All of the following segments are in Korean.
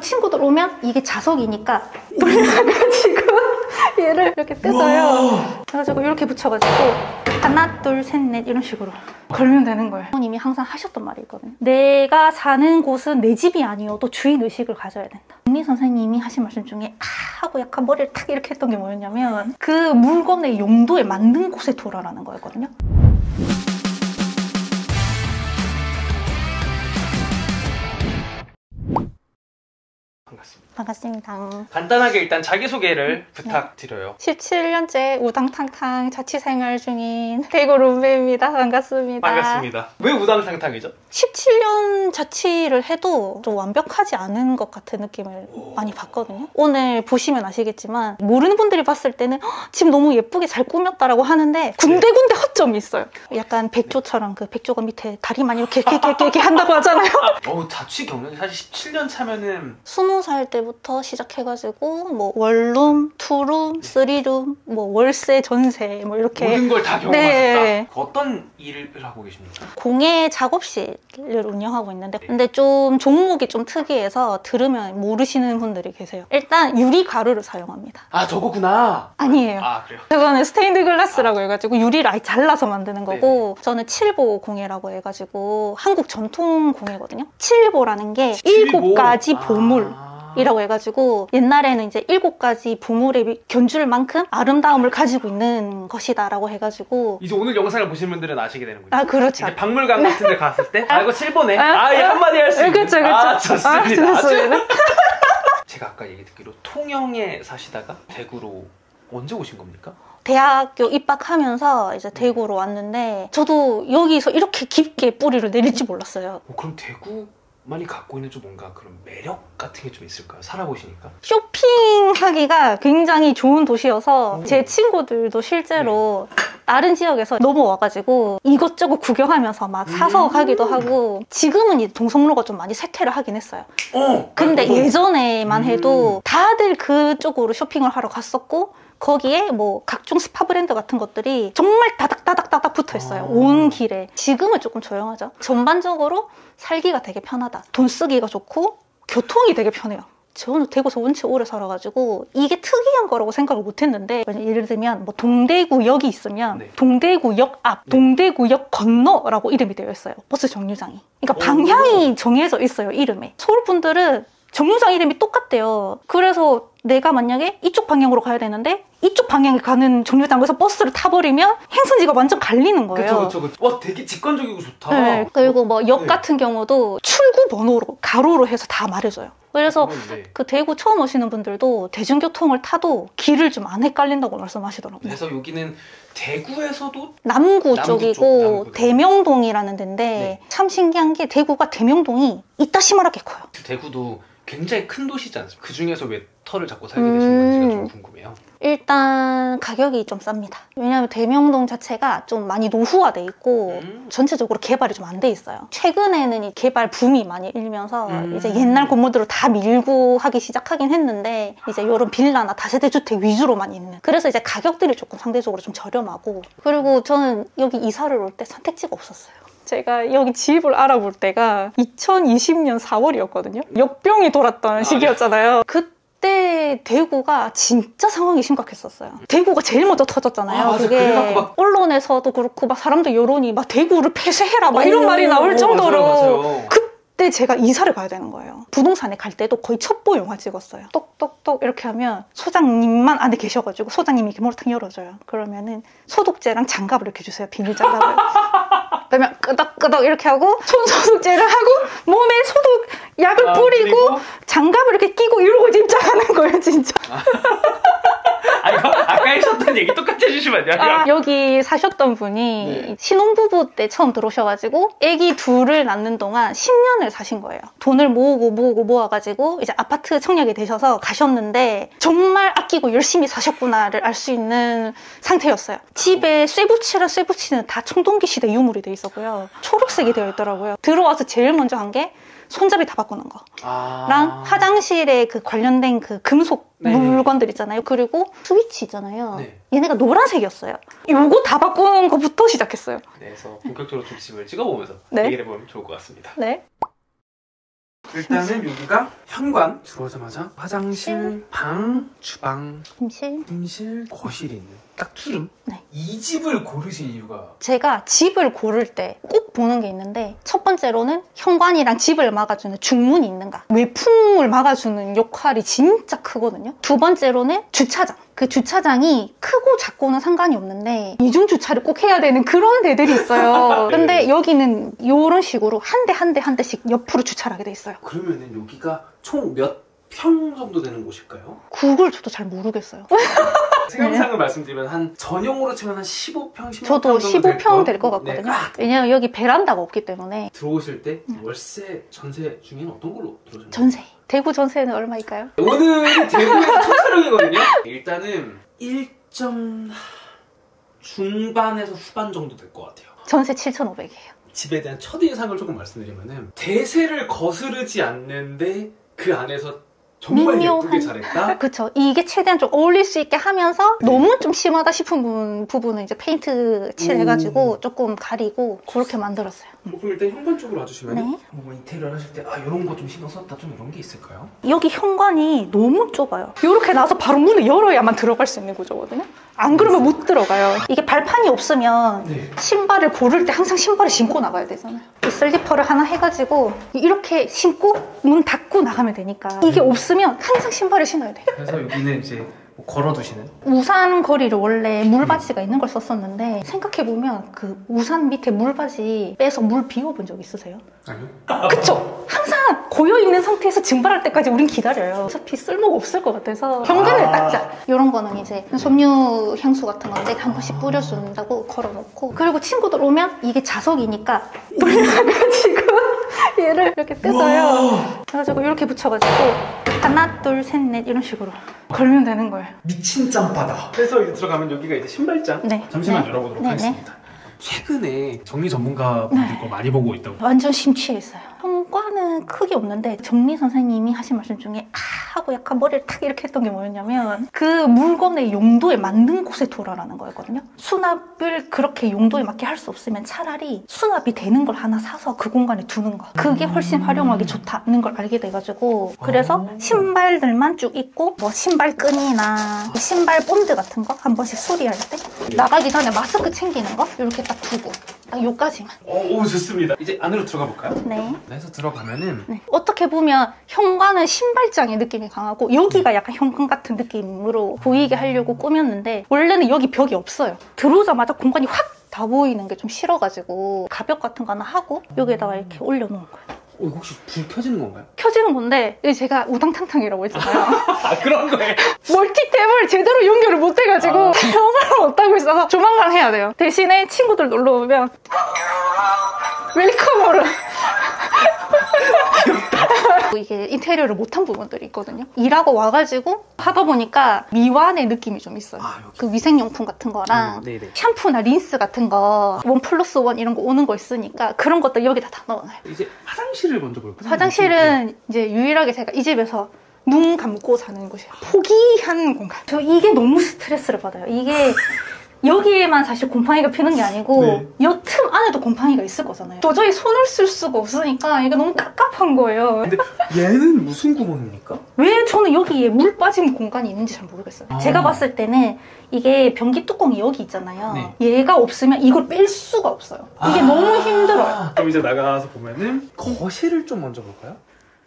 친구들 오면 이게 자석이니까 돌려가지고 얘를 이렇게 뜯어요. 그래가지고 이렇게 붙여가지고 하나 둘 셋 넷 이런 식으로 걸면 되는 거예요. 부모님이 항상 하셨던 말이 있거든요. 내가 사는 곳은 내 집이 아니어도 주인의식을 가져야 된다. 김리 선생님이 하신 말씀 중에 하고 약간 머리를 탁 이렇게 했던 게 뭐였냐면 그 물건의 용도에 맞는 곳에 두라라는 거였거든요. 반갑습니다. 간단하게 일단 자기소개를 부탁드려요. 17년째 우당탕탕 자취생활 중인 대구 룸메입니다. 반갑습니다. 반갑습니다. 왜 우당탕탕이죠? 17년 자취를 해도 좀 완벽하지 않은 것 같은 느낌을 많이 받거든요. 오늘 보시면 아시겠지만 모르는 분들이 봤을 때는 집 너무 예쁘게 잘 꾸몄다라고 하는데 군데군데 허점이 있어요. 약간 백조처럼 그 백조가 밑에 다리만 이렇게 한다고 하잖아요. 자취 경력이 사실 17년 차면은 20살 때부터 시작해가지고 뭐 원룸, 투룸, 쓰리룸, 뭐 월세, 전세 뭐 이렇게 모든 걸 다 경험하셨다? 네. 어떤 일을 하고 계십니까? 공예 작업실을 운영하고 있는데 근데 좀 종목이 좀 특이해서 들으면 모르시는 분들이 계세요. 일단 유리 가루를 사용합니다. 아 저거구나. 아니에요. 아 그래요? 저거는 스테인드 글라스라고 해가지고 유리를 아예 잘라서 만드는 거고 저는 칠보 공예라고 해가지고 한국 전통 공예거든요. 칠보라는 게 7가지 보물 이라고 해가지고 옛날에는 이제 7가지 보물의 견줄 만큼 아름다움을 가지고 있는 것이다 라고 해가지고 이제 오늘 영상을 보시는 분들은 아시게 되는군요. 아 그렇죠. 이제 박물관 같은 데 갔을 때 이거 칠보네. 이 한마디 할 수 있는. 그렇죠. 좋습니다. 좋습니다. 제가 아까 얘기 듣기로 통영에 사시다가 대구로 언제 오신 겁니까? 대학교 입학하면서 이제 대구로 왔는데 저도 여기서 이렇게 깊게 뿌리를 내릴지 몰랐어요. 그럼 대구 많이 갖고 있는 좀 뭔가 그런 매력 같은 게 좀 있을까요? 살아보시니까? 쇼핑하기가 굉장히 좋은 도시여서 제 친구들도 실제로 다른 지역에서 넘어와가지고 이것저것 구경하면서 막 사서 가기도 하고 지금은 이제 동성로가 좀 많이 쇠퇴를 하긴 했어요. 근데 예전에만 해도 다들 그쪽으로 쇼핑을 하러 갔었고 거기에 뭐 각종 스파 브랜드 같은 것들이 정말 다닥다닥 붙어 있어요. 온 길에. 지금은 조금 조용하죠. 전반적으로 살기가 되게 편하다. 돈 쓰기가 좋고 교통이 되게 편해요. 저는 대구에서 원체 오래 살아가지고 이게 특이한 거라고 생각을 못 했는데 예를 들면 뭐 동대구역이 있으면 동대구역 앞, 동대구역 건너라고 이름이 되어 있어요. 버스 정류장이. 그러니까 방향이 정해져 있어요. 이름에. 서울 분들은 정류장 이름이 똑같대요. 그래서 내가 만약에 이쪽 방향으로 가야 되는데 이쪽 방향에 가는 정류장에서 버스를 타버리면 행선지가 완전 갈리는 거예요. 그쵸. 와 되게 직관적이고 좋다. 네. 그리고 뭐 역 같은 경우도 출구 번호로 가로로 해서 다 말해줘요. 그래서 그 대구 처음 오시는 분들도 대중교통을 타도 길을 좀 안 헷갈린다고 말씀하시더라고요. 그래서 여기는 대구에서도 남구 쪽이고 대명동이라는 데인데 참 신기한 게 대구가 대명동이 이따시마하게 커요. 대구도 굉장히 큰 도시지 않습니까? 그 중에서 왜 터를 잡고 살게 되신 건지가 좀 궁금해요. 일단 가격이 좀 쌉니다. 왜냐하면 대명동 자체가 좀 많이 노후화돼 있고 전체적으로 개발이 좀 안 돼 있어요. 최근에는 이 개발 붐이 많이 일면서 이제 옛날 건물들을 다 밀고 하기 시작하긴 했는데 이제 이런 빌라나 다세대 주택 위주로만 있는. 그래서 이제 가격들이 조금 상대적으로 좀 저렴하고 그리고 저는 여기 이사를 올 때 선택지가 없었어요. 제가 여기 집을 알아볼 때가 2020년 4월이었거든요. 역병이 돌았던 시기였잖아요. 그때 대구가 진짜 상황이 심각했었어요. 대구가 제일 먼저 터졌잖아요. 그게 언론에서도 그렇고 막 사람들 여론이 막 대구를 폐쇄해라 막 이런 말이 나올 정도로 맞아요. 그때 제가 이사를 가야 되는 거예요. 부동산에 갈 때도 거의 첩보 영화 찍었어요. 똑똑똑 이렇게 하면 소장님만 안에 계셔가지고 소장님이 이렇게 문을 탁 열어줘요. 그러면은 소독제랑 장갑을 이렇게 주세요. 비닐 장갑을. 그러면 끄덕끄덕 이렇게 하고 손소독제를 하고 몸에 소독 약을 뿌리고 장갑을 이렇게 끼고 이러고 입장하는 거예요. 진짜. 이거 아까 하셨던 얘기 똑같이 해주시면 안 돼요? 여기 사셨던 분이 신혼부부 때 처음 들어오셔가지고 아기 둘을 낳는 동안 10년을 사신 거예요. 돈을 모아가지고 이제 아파트 청약이 되셔서 가셨는데 정말 아끼고 열심히 사셨구나를 알 수 있는 상태였어요. 집에 쇠붙이는 다 청동기 시대 유물이 돼 있었고요. 초록색이 되어 있더라고요. 들어와서 제일 먼저 한 게 손잡이 다 바꾸는 거랑 화장실에 그 관련된 그 금속 물건들 있잖아요. 그리고 스위치 있잖아요. 얘네가 노란색이었어요. 요거 다 바꾸는 것부터 시작했어요. 그래서 본격적으로 좀 집을 찍어보면서 얘기를 해보면 좋을 것 같습니다. 일단은 여기가 현관. 들어오자마자 화장실, 방, 주방, 침실, 거실이 있는 딱 투룸. 네. 이 집을 고르신 이유가? 제가 집을 고를 때 꼭 보는 게 있는데 첫 번째로는 현관이랑 집을 막아주는 중문이 있는가. 외풍을 막아주는 역할이 진짜 크거든요. 두 번째로는 주차장. 그 주차장이 크고 작고는 상관이 없는데 이중 주차를 꼭 해야 되는 그런 데들이 있어요. 근데 여기는 이런 식으로 한 대씩 옆으로 주차를 하게 돼 있어요. 그러면은 여기가 총 몇 평 정도 되는 곳일까요? 그걸 저도 잘 모르겠어요. 세경상을 말씀드리면 한 전용으로 치면 한 15평, 16평 저도 정도 15평 될 것 같거든요. 네. 왜냐면 여기 베란다가 없기 때문에. 들어오실 때 월세, 전세 중에는 어떤 걸로 들어오셨나요? 전세. 대구 전세는 얼마일까요? 오늘이 대구에서 첫 촬영이거든요. 일단은 1점 중반에서 후반 정도 될 것 같아요. 전세 7,500이에요. 집에 대한 첫인상을 조금 말씀드리면은 대세를 거스르지 않는데 그 안에서 정말 예쁘게 잘했다? 그쵸. 이게 최대한 좀 어울릴 수 있게 하면서 너무 좀 심하다 싶은 부분은 이제 페인트 칠해가지고 조금 가리고 그렇게 만들었어요. 그럼 일단 현관 쪽으로 와주시면 네. 뭐 인테리어를 하실 때 이런 거 좀 신경 썼다 좀 이런 게 있을까요? 여기 현관이 너무 좁아요. 이렇게 나와서 바로 문을 열어야만 들어갈 수 있는 구조거든요. 안 그러면 못 들어가요. 이게 발판이 없으면 네. 신발을 고를 때 항상 신발을 신고 나가야 되잖아요. 이 슬리퍼를 하나 해가지고 이렇게 신고 문 닫고 나가면 되니까 이게 없으면 항상 신발을 신어야 돼요. 그래서 여기는 이제 뭐 걸어두시는? 우산 거리를 원래 물받이가 있는 걸 썼었는데 생각해보면 그 우산 밑에 물받이 빼서 물 비워본 적 있으세요? 아니요. 그쵸? 항상 고여있는 상태에서 증발할 때까지 우린 기다려요. 어차피 쓸모가 없을 것 같아서 현관을 닦자. 이런 거는 이제 섬유 향수 같은 건데 한 번씩 뿌려준다고 걸어놓고, 그리고 친구들 오면 이게 자석이니까 뿌려가지고 얘를 이렇게 뜯어요. 그래가지고 이렇게 붙여가지고 하나 둘 셋 넷 이런 식으로 걸면 되는 거예요. 미친 짬바다. 그래서 이제 들어가면 여기가 이제 신발장. 네. 잠시만 네. 열어보도록 네. 하겠습니다. 최근에 정리 전문가분들 거 많이 보고 있다고. 완전 심취했어요. 현관은 크게 없는데 정리 선생님이 하신 말씀 중에 하고 약간 머리를 탁 이렇게 했던 게 뭐였냐면 그 물건의 용도에 맞는 곳에 두라라는 거였거든요. 수납을 그렇게 용도에 맞게 할 수 없으면 차라리 수납이 되는 걸 하나 사서 그 공간에 두는 거. 그게 훨씬 활용하기 좋다는 걸 알게 돼가지고 그래서 신발들만 쭉 있고 뭐 신발 끈이나 신발 본드 같은 거 한 번씩 수리할 때 나가기 전에 마스크 챙기는 거 이렇게 딱 두고 딱 요까지만. 오 좋습니다. 이제 안으로 들어가 볼까요? 네. 그래서 들어가면은 네. 어떻게 보면 현관은 신발장의 느낌이 강하고 여기가 약간 현관 같은 느낌으로 보이게 하려고 꾸몄는데 원래는 여기 벽이 없어요. 들어오자마자 공간이 확 다 보이는 게 좀 싫어가지고 가벽 같은 거 하나 하고 여기에다가 이렇게 올려놓은 거예요. 이거 혹시 불 켜지는 건가요? 켜지는 건데 여기 제가 우당탕탕이라고 했잖아요. 그런 거예요? 멀티탭을 제대로 연결을 못 해가지고 영어를 못하고 있어서 조만간 해야 돼요. 대신에 친구들 놀러 오면 웰컴으로 이게 인테리어를 못한 부분들이 있거든요. 일하고 와가지고 하다 보니까 미완의 느낌이 좀 있어요. 여기. 그 위생용품 같은 거랑 네네. 샴푸나 린스 같은 거 1+1 이런 거 오는 거 있으니까 그런 것들 여기다 다 넣어놔요. 이제 화장실을 먼저 볼까요? 화장실은 이제 유일하게 제가 이 집에서 눈 감고 자는 곳이에요. 포기한 공간. 저 이게 너무 스트레스를 받아요. 이게 여기에만 사실 곰팡이가 피는 게 아니고 네. 여 틈 안에도 곰팡이가 있을 거잖아요. 도저히 손을 쓸 수가 없으니까 이게 너무 깝깝한 거예요. 근데 얘는 무슨 구멍입니까? 왜 저는 여기에 물 빠진 공간이 있는지 잘 모르겠어요. 제가 봤을 때는 이게 변기 뚜껑이 여기 있잖아요. 네. 얘가 없으면 이걸 뺄 수가 없어요. 이게 너무 힘들어요. 그럼 이제 나가서 보면은 거실을 좀 먼저 볼까요?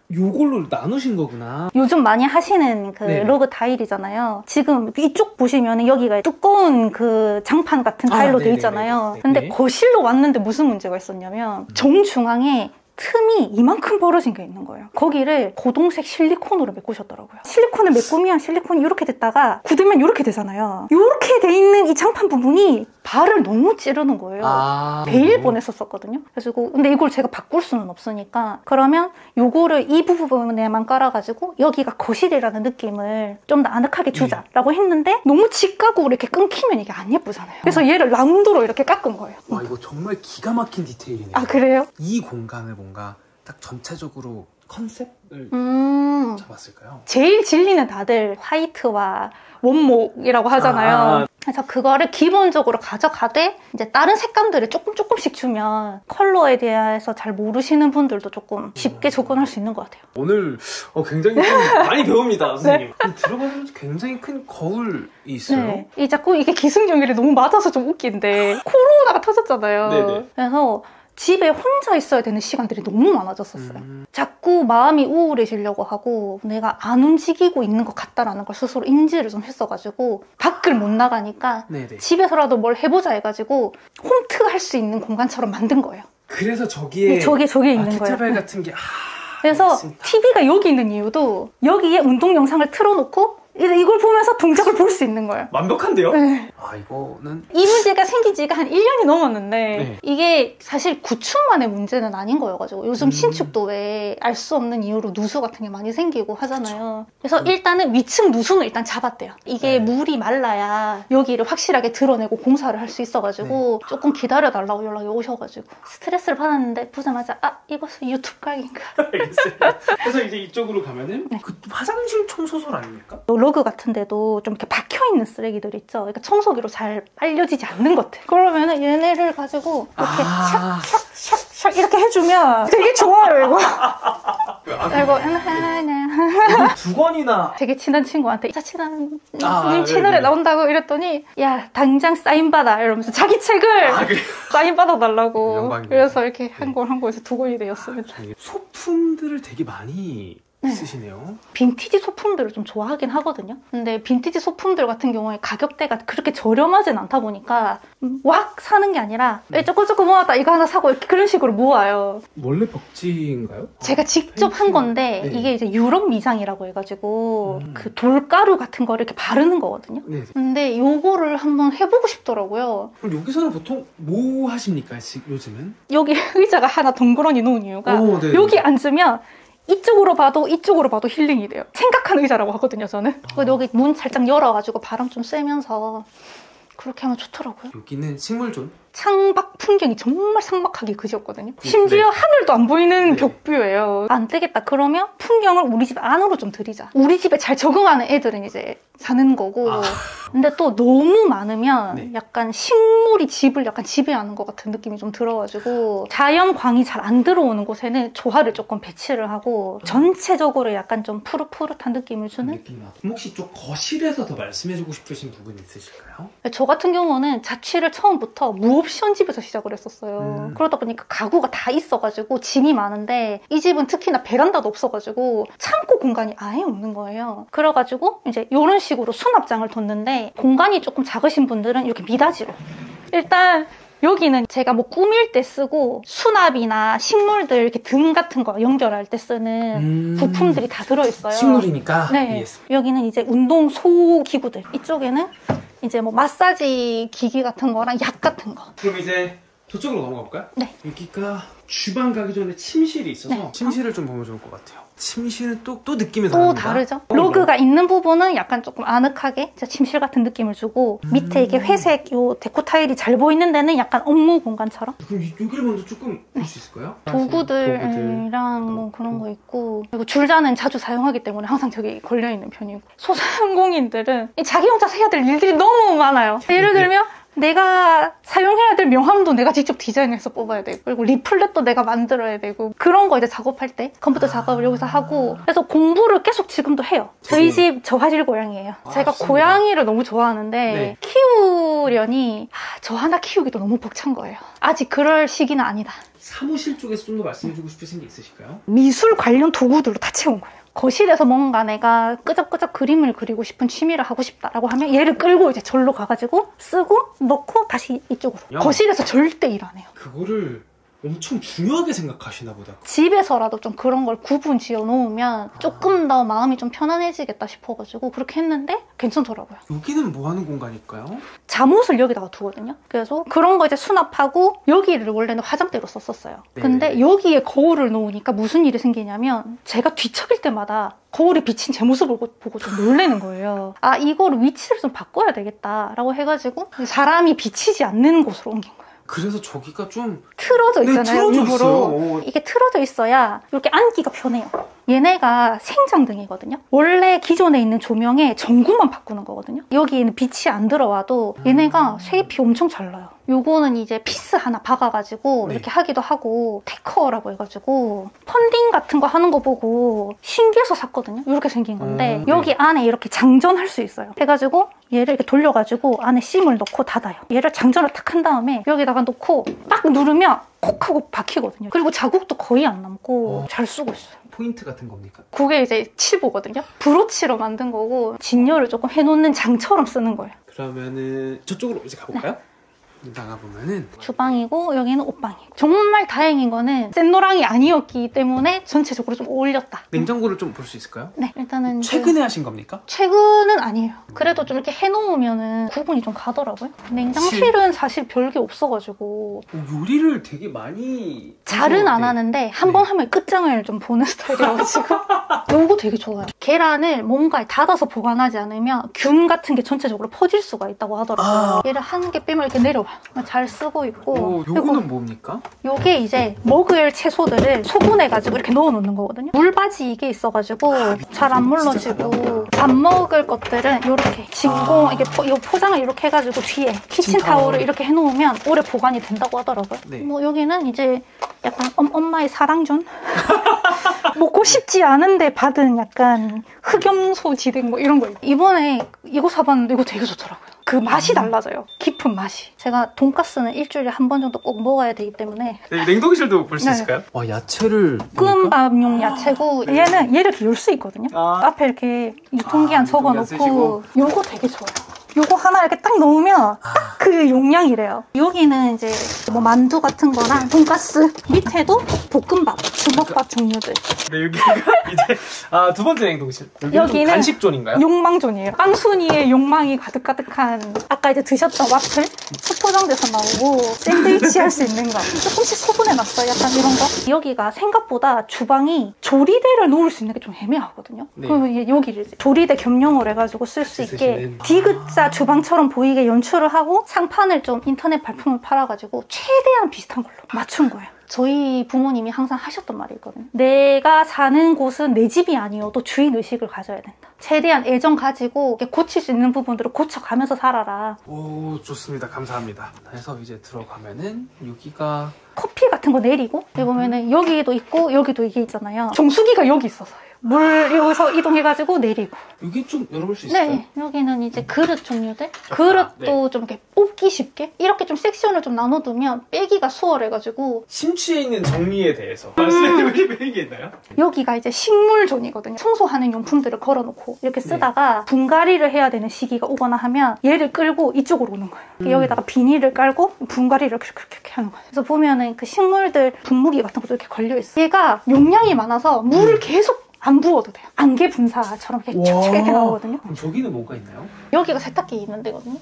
요걸로 나누신 거구나. 요즘 많이 하시는 그 네. 러그 타일이잖아요. 지금 이쪽 보시면 여기가 두꺼운 그 장판 같은 타일로 되어 네네네. 있잖아요. 네. 근데 네. 거실로 왔는데 무슨 문제가 있었냐면 정중앙에 틈이 이만큼 벌어진 게 있는 거예요. 거기를 고동색 실리콘으로 메꾸셨더라고요. 실리콘을 메꾸면 실리콘이 이렇게 됐다가 굳으면 이렇게 되잖아요. 이렇게 돼 있는 이 장판 부분이 발을 너무 찌르는 거예요. 베일 뻔했었거든요. 그래서 근데 이걸 제가 바꿀 수는 없으니까 그러면 요거를 이 부분에만 깔아가지고 여기가 거실이라는 느낌을 좀 더 아늑하게 주자라고 했는데 너무 직각으로 이렇게 끊기면 이게 안 예쁘잖아요. 그래서 얘를 라운드로 이렇게 깎은 거예요. 와 이거 정말 기가 막힌 디테일이네요. 아 그래요? 이 공간을 뭔가 딱 전체적으로 컨셉을 잡았을까요? 제일 진리는 다들 화이트와 원목이라고 하잖아요. 그래서 그거를 기본적으로 가져가되 이제 다른 색감들을 조금씩 주면 컬러에 대해서 잘 모르시는 분들도 조금 쉽게 접근할 수 있는 것 같아요. 오늘 굉장히 좀 많이 배웁니다, 선생님. 네. 들어가면 굉장히 큰 거울이 있어요. 네. 이 자꾸 이게 기승전결이 너무 맞아서 좀 웃긴데 코로나가 터졌잖아요. 네네. 그래서 집에 혼자 있어야 되는 시간들이 너무 많아졌었어요. 자꾸 마음이 우울해지려고 하고 내가 안 움직이고 있는 것 같다라는 걸 스스로 인지를 좀 했어가지고 밖을 못 나가니까 네네. 집에서라도 뭘 해보자 해가지고 홈트 할 수 있는 공간처럼 만든 거예요. 그래서 저기에 네, 저기에 있는 거예요. 테트라벨 같은 게 그래서 알겠습니다. TV가 여기 있는 이유도 여기에 운동 영상을 틀어놓고 이걸 보면서 동작을 볼 수 있는 거예요. 완벽한데요? 네. 이거는 이 문제가 생긴 지가 한 1년이 넘었는데 네. 이게 사실 구축만의 문제는 아닌 거여가지고 요즘 신축도 왜 알 수 없는 이유로 누수 같은 게 많이 생기고 하잖아요. 그래서 일단은 위층 누수는 일단 잡았대요. 이게 물이 말라야 여기를 확실하게 드러내고 공사를 할 수 있어가지고 조금 기다려달라고 연락이 오셔가지고 스트레스를 받았는데 보자마자 이것은 유튜브 각인가. 알겠어요. 그래서 이제 이쪽으로 가면은 그 화장실 청소설 아닙니까? 러그 같은 데도 좀 이렇게 박혀있는 쓰레기들 있죠. 그러니까 청소기로 잘 빨려지지 않는 것들. 그러면은 얘네를 가지고 이렇게 샥샥샥 이렇게 해주면 되게 좋아요, 이거. 이거 두 권이나 되게 친한 친구한테 친한 채널에 나온다고 이랬더니 야 당장 사인 받아 이러면서 자기 책을 사인 받아달라고. 영광입니다. 그래서 이렇게 한 권에서 두 권이 되었습니다. 소품들을 되게 많이 쓰시네요. 빈티지 소품들을 좀 좋아하긴 하거든요. 근데 빈티지 소품들 같은 경우에 가격대가 그렇게 저렴하진 않다 보니까 왁 사는 게 아니라 조금 모았다 이거 하나 사고 이렇게 그런 식으로 모아요. 원래 벽지인가요? 제가 직접 한 건데 이게 이제 유럽 미장이라고 해가지고 그 돌가루 같은 거를 이렇게 바르는 거거든요. 근데 요거를 한번 해보고 싶더라고요. 그럼 여기서는 보통 뭐 하십니까 요즘은? 여기 의자가 하나 덩그러니 놓은 이유가 여기 앉으면 이쪽으로 봐도 힐링이 돼요. 생각한 의자라고 하거든요, 저는. 여기 문 살짝 열어가지고 바람 좀 쐬면서 그렇게 하면 좋더라고요. 여기는 식물존? 창밖 풍경이 정말 삭막하게 그지였거든요. 심지어 하늘도 안 보이는 벽뷰예요. 안 되겠다. 그러면 풍경을 우리 집 안으로 좀 들이자. 우리 집에 잘 적응하는 애들은 이제 사는 거고. 근데 또 너무 많으면 약간 식물이 집을 약간 지배하는 것 같은 느낌이 좀 들어가지고 자연광이 잘 안 들어오는 곳에는 조화를 조금 배치를 하고 전체적으로 약간 좀 푸릇푸릇한 느낌을 주는? 혹시 좀 거실에서 더 말씀해주고 싶으신 부분이 있으실까요? 저 같은 경우는 자취를 처음부터 무옵션 집에서 시작을 했었어요. 그러다 보니까 가구가 다 있어가지고 짐이 많은데 이 집은 특히나 베란다도 없어가지고 창고 공간이 아예 없는 거예요. 그래가지고 이제 이런 식으로 수납장을 뒀는데 공간이 조금 작으신 분들은 이렇게 미닫이로 일단 여기는 제가 뭐 꾸밀 때 쓰고 수납이나 식물들 이렇게 등 같은 거 연결할 때 쓰는 부품들이 다 들어있어요. 식물이니까. 네. 여기는 이제 운동 소기구들. 이쪽에는 이제 뭐 마사지 기기 같은 거랑 약 같은 거. 그럼 이제 저쪽으로 넘어가 볼까요? 네. 여기가 주방 가기 전에 침실이 있어서 침실을 좀 보면 좋을 것 같아요. 침실은 또 느낌이 다릅니다. 또 다르죠. 로그가 있는 부분은 약간 조금 아늑하게 침실 같은 느낌을 주고 밑에 이게 회색 요 데코 타일이 잘 보이는 데는 약간 업무 공간처럼. 그럼 여기를 먼저 조금 볼 수 있을까요? 도구들이랑 뭐 그런 거 있고 그리고 줄자는 자주 사용하기 때문에 항상 저기 걸려있는 편이고 소상공인들은 자기 혼자 해야 될 일들이 너무 많아요. 예를 들면 내가 사용해야 될 명함도 내가 직접 디자인해서 뽑아야 되고 그리고 리플렛도 내가 만들어야 되고 그런 거 이제 작업할 때 컴퓨터 작업을 여기서 하고 그래서 공부를 계속 지금도 해요. 저희 집 저화질 고양이에요. 제가 고양이를 너무 좋아하는데 키우려니 저 하나 키우기도 너무 벅찬 거예요. 아직 그럴 시기는 아니다. 사무실 쪽에서 좀 더 말씀해주고 싶으신 게 있으실까요? 미술 관련 도구들로 다 채운 거예요. 거실에서 뭔가 내가 끄적끄적 그림을 그리고 싶은 취미를 하고 싶다라고 하면 얘를 끌고 이제 절로 가가지고 쓰고 넣고 다시 이쪽으로. 거실에서 절대 일 안 해요. 그거를 엄청 중요하게 생각하시나 보다. 집에서라도 좀 그런 걸 구분 지어 놓으면 조금 더 마음이 좀 편안해지겠다 싶어가지고 그렇게 했는데 괜찮더라고요. 여기는 뭐 하는 공간일까요? 잠옷을 여기다가 두거든요. 그래서 그런 거 이제 수납하고 여기를 원래는 화장대로 썼었어요. 근데 여기에 거울을 놓으니까 무슨 일이 생기냐면 제가 뒤척일 때마다 거울에 비친 제 모습을 보고 좀 놀라는 거예요. 이거를 위치를 좀 바꿔야 되겠다라고 해가지고 사람이 비치지 않는 곳으로 옮긴 거예요. 그래서 저기가 좀 틀어져 있잖아요. 틀어져 일부러. 있어요. 이게 틀어져 있어야 이렇게 앉기가 편해요. 얘네가 생장등이거든요. 원래 기존에 있는 조명의 전구만 바꾸는 거거든요. 여기에는 빛이 안 들어와도 얘네가 색이 엄청 잘 나요. 요거는 이제 피스 하나 박아가지고 네. 이렇게 하기도 하고, 테커라고 해가지고 펀딩 같은 거 하는 거 보고 신기해서 샀거든요. 이렇게 생긴 건데 여기 안에 이렇게 장전할 수 있어요. 해가지고 얘를 이렇게 돌려가지고 안에 심을 넣고 닫아요. 얘를 장전을 탁 한 다음에 여기다가 놓고 딱 누르면 콕 하고 박히거든요. 그리고 자국도 거의 안 남고 잘 쓰고 있어요. 포인트 같은 겁니까? 그게 이제 칠보거든요. 브로치로 만든 거고 진열을 조금 해놓는 장처럼 쓰는 거예요. 그러면은 저쪽으로 이제 가볼까요? 나가보면은 주방이고 여기는 옷방이고. 정말 다행인 거는 센노랑이 아니었기 때문에 전체적으로 좀 어울렸다. 냉장고를 좀 볼 수 있을까요? 네, 일단은 최근에 하신 겁니까? 최근은 아니에요. 그래도 좀 이렇게 해놓으면은 구분이 좀 가더라고요. 냉장실은 사실 별게 없어가지고 요리를 되게 많이 잘은 안 하는데 한 번 하면 끝장을 좀 보는 스타일이어가지고 요거 되게 좋아요. 계란을 뭔가에 닫아서 보관하지 않으면 균 같은 게 전체적으로 퍼질 수가 있다고 하더라고요. 얘를 한 개 빼면 이렇게 내려와요. 잘 쓰고 있고. 요거는 뭡니까? 요게 이제 먹을 채소들을 소분해가지고 이렇게 넣어놓는 거거든요. 물바지 이게 있어가지고 잘 안 물러지고, 밥 먹을 것들은 이렇게 진공 이게 포장을 이렇게 해가지고 뒤에 키친타올을 이렇게 해놓으면 오래 보관이 된다고 하더라고요. 네. 뭐 여기는 이제 약간 엄마의 사랑존? 먹고 싶지 않은데 받은 약간 흑염소 지등 뭐 이런 거. 이번에 이거 사봤는데 이거 되게 좋더라고요. 그 맛이 달라져요. 깊은 맛이. 제가 돈가스는 일주일에 한 번 정도 꼭 먹어야 되기 때문에. 네, 냉동실도 볼 수 네. 있을까요? 와, 야채를 볶음밥용 야채고, 얘는 얘를 이렇게 열 수 있거든요. 앞에 이렇게 유통기한 적어놓고. 요거 되게 좋아요. 요거 하나 이렇게 딱 넣으면 딱 그 용량이래요. 여기는 이제 뭐 만두 같은 거랑 돈가스, 밑에도 볶음밥, 주먹밥 종류들. 네, 여기가 이제 두 번째 냉동실. 여기는 간식존인가요? 욕망존이에요. 빵순이의 욕망이 가득가득한, 아까 이제 드셨던 와플 수포장돼서 나오고 샌드위치 할 수 있는 거 조금씩 소분해놨어요. 약간 이런 거. 여기가 생각보다 주방이 조리대를 놓을 수 있는 게 좀 애매하거든요. 네. 그럼 여기를 이제 조리대 겸용을 해가지고 쓸 수 있게 디귿자 주방처럼 보이게 연출을 하고, 상판을 좀 인터넷 발품을 팔아가지고 최대한 비슷한 걸로 맞춘 거예요. 저희 부모님이 항상 하셨던 말이 있거든요. 내가 사는 곳은 내 집이 아니어도 주인의식을 가져야 된다. 최대한 애정 가지고 고칠 수 있는 부분들을 고쳐가면서 살아라. 오, 좋습니다. 감사합니다. 그래서 이제 들어가면은 여기가 커피 같은 거 내리고, 여기 보면은 여기도 있고 여기도 이게 있잖아요. 정수기가 여기 있어서요. 물 여기서 이동해가지고 내리고. 여기 좀 열어볼 수 있을까요? 네, 여기는 이제 그릇 종류들. 그릇도 좀 이렇게 뽑기 쉽게 이렇게 좀 섹션을 좀 나눠두면 빼기가 수월해가지고. 심취해 있는 정리에 대해서 말씀해 주시겠나요? 여기가 이제 식물존이거든요. 청소하는 용품들을 걸어놓고 이렇게 쓰다가 분갈이를 해야 되는 시기가 오거나 하면 얘를 끌고 이쪽으로 오는 거예요. 여기다가 비닐을 깔고 분갈이를 이렇게 하는 거예요. 그래서 보면은 그 식물들 분무기 같은 것도 이렇게 걸려있어요. 얘가 용량이 많아서 물을 계속 안 부어도 돼요. 안개 분사처럼 이렇게 촉촉 이렇게 나오거든요. 그럼 저기는 뭐가 있나요? 여기가 세탁기 있는 데거든요.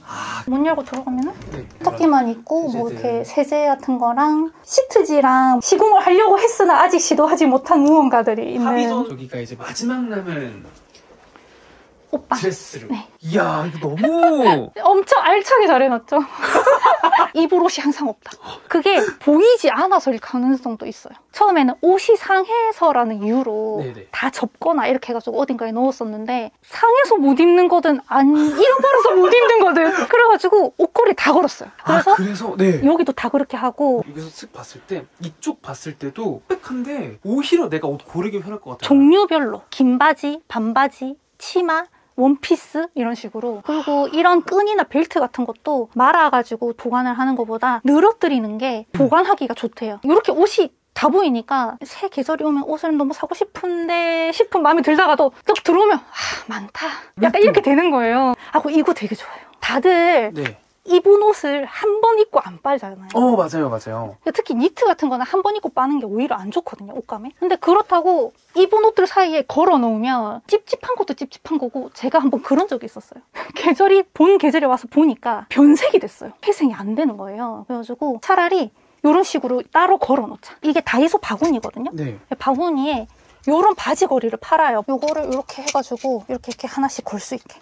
문 열고 들어가면은 네. 세탁기만 있고 뭐 세제들. 이렇게 세제 같은 거랑 시트지랑 시공을 하려고 했으나 아직 시도하지 못한 무언가들이 있는 합의전. 저기가 이제 마지막 남은 옷방. 드레스룸. 네. 이야, 이거 너무 엄청 알차게 잘 해놨죠. 입을 옷이 항상 없다. 그게 보이지 않아서일 가능성도 있어요. 처음에는 옷이 상해서라는 이유로 네네. 다 접거나 이렇게 해가지고 어딘가에 넣었었는데, 상해서 못 입는 거든 잃어버려서 못 입는 거든 그래가지고 옷걸이 다 걸었어요. 그래서 네. 여기도 다 그렇게 하고. 여기서 쓱 봤을 때 이쪽 봤을 때도 빽한데 오히려 내가 옷 고르기 편할 것 같아요. 종류별로 긴 바지, 반바지, 치마, 원피스 이런 식으로. 그리고 이런 끈이나 벨트 같은 것도 말아가지고 보관을 하는 것보다 늘어뜨리는 게 보관하기가 좋대요. 이렇게 옷이 다 보이니까 새 계절이 오면 옷을 너무 사고 싶은데 싶은 마음이 들다가도 딱 들어오면 많다. 약간 이렇게 되는 거예요. 이거 되게 좋아요. 다들 네. 입은 옷을 한 번 입고 안 빨잖아요. 맞아요. 특히 니트 같은 거는 한 번 입고 빠는 게 오히려 안 좋거든요, 옷감에. 근데 그렇다고 입은 옷들 사이에 걸어 놓으면 찝찝한 것도 찝찝한 거고, 제가 한번 그런 적이 있었어요. 본 계절에 와서 보니까 변색이 됐어요. 회생이 안 되는 거예요. 그래가지고 차라리 이런 식으로 따로 걸어 놓자. 이게 다이소 바구니거든요. 네. 바구니에 이런 바지걸이를 팔아요. 요거를 이렇게 해가지고 이렇게 하나씩 걸 수 있게.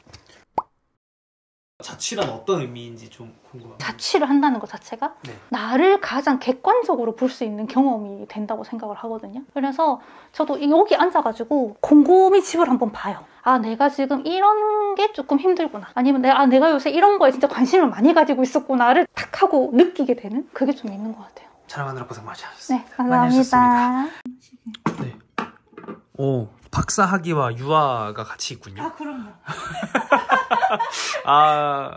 자취란 어떤 의미인지 좀 궁금합니다. 자취를 한다는 것 자체가 네. 나를 가장 객관적으로 볼 수 있는 경험이 된다고 생각을 하거든요. 그래서 저도 여기 앉아가지고 곰곰이 집을 한번 봐요. 아, 내가 지금 이런 게 조금 힘들구나. 아니면 내가 요새 이런 거에 진짜 관심을 많이 가지고 있었구나를 탁 하고 느끼게 되는 그게 좀 있는 것 같아요. 촬영하느라 고생 많이 하셨어요. 네, 감사합니다. 네. 오, 박사학위와 유아가 같이 있군요. 그럼요. 아,